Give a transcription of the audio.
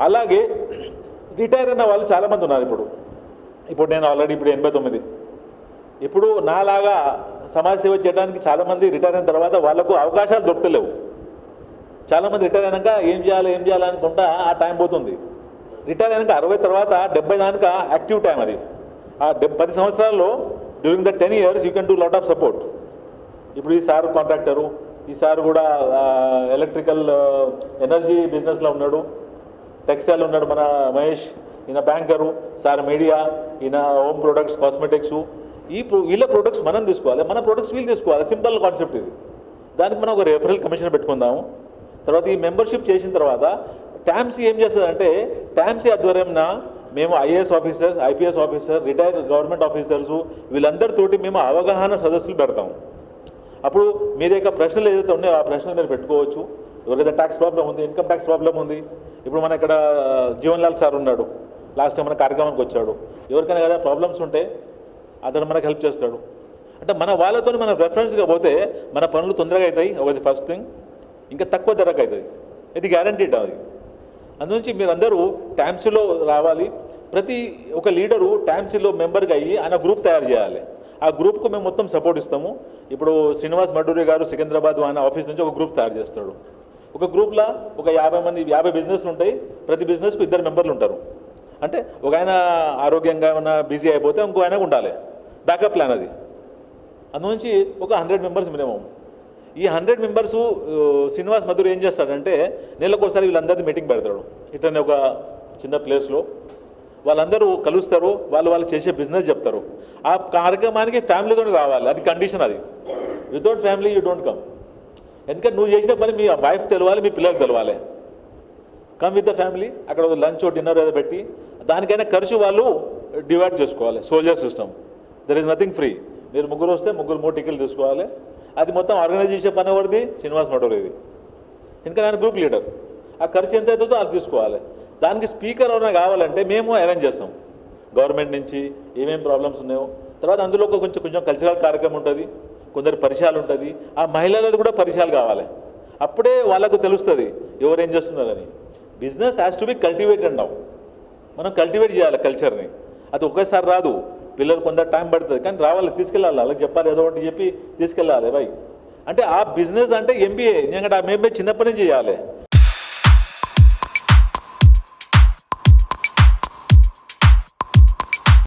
అలాగే రిటైర్ అయిన వాళ్ళు చాలామంది ఉన్నారు. ఇప్పుడు నేను ఆల్రెడీ ఇప్పుడు 89. ఇప్పుడు నాలాగా సమాజ సేవ చేయడానికి చాలామంది రిటైర్ అయిన తర్వాత వాళ్ళకు అవకాశాలు దొరకలేవు. చాలామంది రిటైర్ అయినాక ఏం చేయాలి అనుకుంటా ఆ టైం పోతుంది. రిటైర్ అయినాక 60 తర్వాత 70 దానిక యాక్టివ్ టైం అది. ఆ 10 సంవత్సరాల్లో during the 10 years you can do lot of support. ఇప్పుడు ఈ సార్ కాంట్రాక్టరు, ఈ సార్ కూడా ఎలక్ట్రికల్ ఎనర్జీ బిజినెస్లో ఉన్నాడు, టెక్స్టైల్ ఉన్నాడు మన మహేష్, ఈయన బ్యాంకరు, సార్ మీడియా, ఈయన హోమ్ ప్రొడక్ట్స్ కాస్మెటిక్స్. వీళ్ళ ప్రొడక్ట్స్ మనం తీసుకోవాలి, మన ప్రొడక్ట్స్ వీళ్ళు తీసుకోవాలి. సింపుల్ కాన్సెప్ట్ ఇది. దానికి మనం ఒక రెఫరల్ కమిషన్ పెట్టుకుందాము. తర్వాత ఈ మెంబర్షిప్ చేసిన తర్వాత ట్యామ్సీ ఏం చేస్తుందంటే, ట్యామ్సీ ఆధ్వర్యంన మేము IAS officers, IPS officer, retired government officers వీళ్ళందరితోటి మేము అవగాహన సదస్సులు పెడతాము. అప్పుడు మీరు యొక్క ప్రశ్నలు ఏదైతే ఉన్నాయో ఆ ప్రశ్నలు మీరు పెట్టుకోవచ్చు. ఎవరికైతే ట్యాక్స్ ప్రాబ్లం ఉంది, ఇన్కమ్ ట్యాక్స్ ప్రాబ్లం ఉంది. ఇప్పుడు మన ఇక్కడ జీవన్ లాల్ సార్ ఉన్నాడు, లాస్ట్ టైం మన కార్యక్రమానికి వచ్చాడు. ఎవరికైనా ఏదైనా ప్రాబ్లమ్స్ ఉంటే అతను మనకు హెల్ప్ చేస్తాడు. అంటే మన వాళ్ళతో మనం రెఫరెన్స్గా పోతే మన పనులు తొందరగా అవుతాయి. అది ఫస్ట్ థింగ్. ఇంకా తక్కువ ధరకు అవుతుంది, ఇది గ్యారంటీడ్. అది అందునుంచి మీరందరూ ట్యామ్సీలో రావాలి. ప్రతి ఒక లీడరు ట్యామ్సీలో మెంబర్గా అయ్యి ఆయన గ్రూప్ తయారు చేయాలి. ఆ గ్రూప్కు మేము మొత్తం సపోర్ట్ ఇస్తాము. ఇప్పుడు శ్రీనివాస్ మడ్డూరి గారు సికింద్రాబాద్ ఆయన ఆఫీస్ నుంచి ఒక గ్రూప్ తయారు చేస్తాడు. ఒక గ్రూప్లో ఒక 50 బిజినెస్లు ఉంటాయి. ప్రతి బిజినెస్కు 2 మెంబర్లు ఉంటారు. అంటే ఒక ఆయన ఆరోగ్యంగా ఏమైనా బిజీ అయిపోతే ఇంకో ఆయనకు ఉండాలి బ్యాకప్ ప్లాన్. అది అందునుంచి ఒక 100 మెంబర్స్ మినిమం. ఈ 100 మెంబర్సు శ్రీనివాస్ మధుర్ ఏం చేస్తాడంటే నెలకు ఒకసారి వీళ్ళందరినీ మీటింగ్ పెడతాడు. ఇట్లనే ఒక చిన్న ప్లేస్లో వాళ్ళందరూ కలుస్తారు, వాళ్ళు చేసే బిజినెస్ చెప్తారు. ఆ కార్యక్రమానికి ఫ్యామిలీతో రావాలి, అది కండిషన్. అది without family you don't come. ఎందుకంటే నువ్వు చేసిన పని మీ వైఫ్ తెలవాలి, మీ పిల్లలకు తెలవాలి. Come with the family. అక్కడ లంచ్ డిన్నర్ ఏదో పెట్టి దానికైనా ఖర్చు వాళ్ళు డివైడ్ చేసుకోవాలి. Soldier system, there is nothing free. మీరు ముగ్గురు వస్తే 3 టికెట్లు తీసుకోవాలి. అది మొత్తం ఆర్గనైజ్ చేసే పని ఎవరిది? శ్రీనివాస్ మఠోర్ ఇది. ఎందుకంటే ఆయన గ్రూప్ లీడర్. ఆ ఖర్చు ఎంత అవుతుందో అది తీసుకోవాలి. దానికి స్పీకర్ ఎవరైనా కావాలంటే మేము అరేంజ్ చేస్తాం గవర్నమెంట్ నుంచి, ఏమేమి ప్రాబ్లమ్స్ ఉన్నాయో. తర్వాత అందులో కొంచెం కల్చరల్ కార్యక్రమం ఉంటుంది, కొందరు పరిచయాలు ఉంటుంది. ఆ మహిళలది కూడా పరిచయాలు కావాలి. అప్పుడే వాళ్ళకు తెలుస్తుంది ఎవరేం చేస్తున్నారని. Business has to be cultivated now. మనం కల్టివేట్ చేయాలి కల్చర్ని. అది ఒకేసారి రాదు, పిల్లలు కొందరు టైం పడుతుంది, కానీ రావాలి, తీసుకెళ్ళాలి. వాళ్ళకి చెప్పాలి, ఏదో ఒకటి చెప్పి తీసుకెళ్ళాలి. బై అంటే ఆ బిజినెస్ అంటే ఎంబీఏ. ఎందుకంటే ఆ మేము చిన్నప్పటి నుంచి చేయాలి.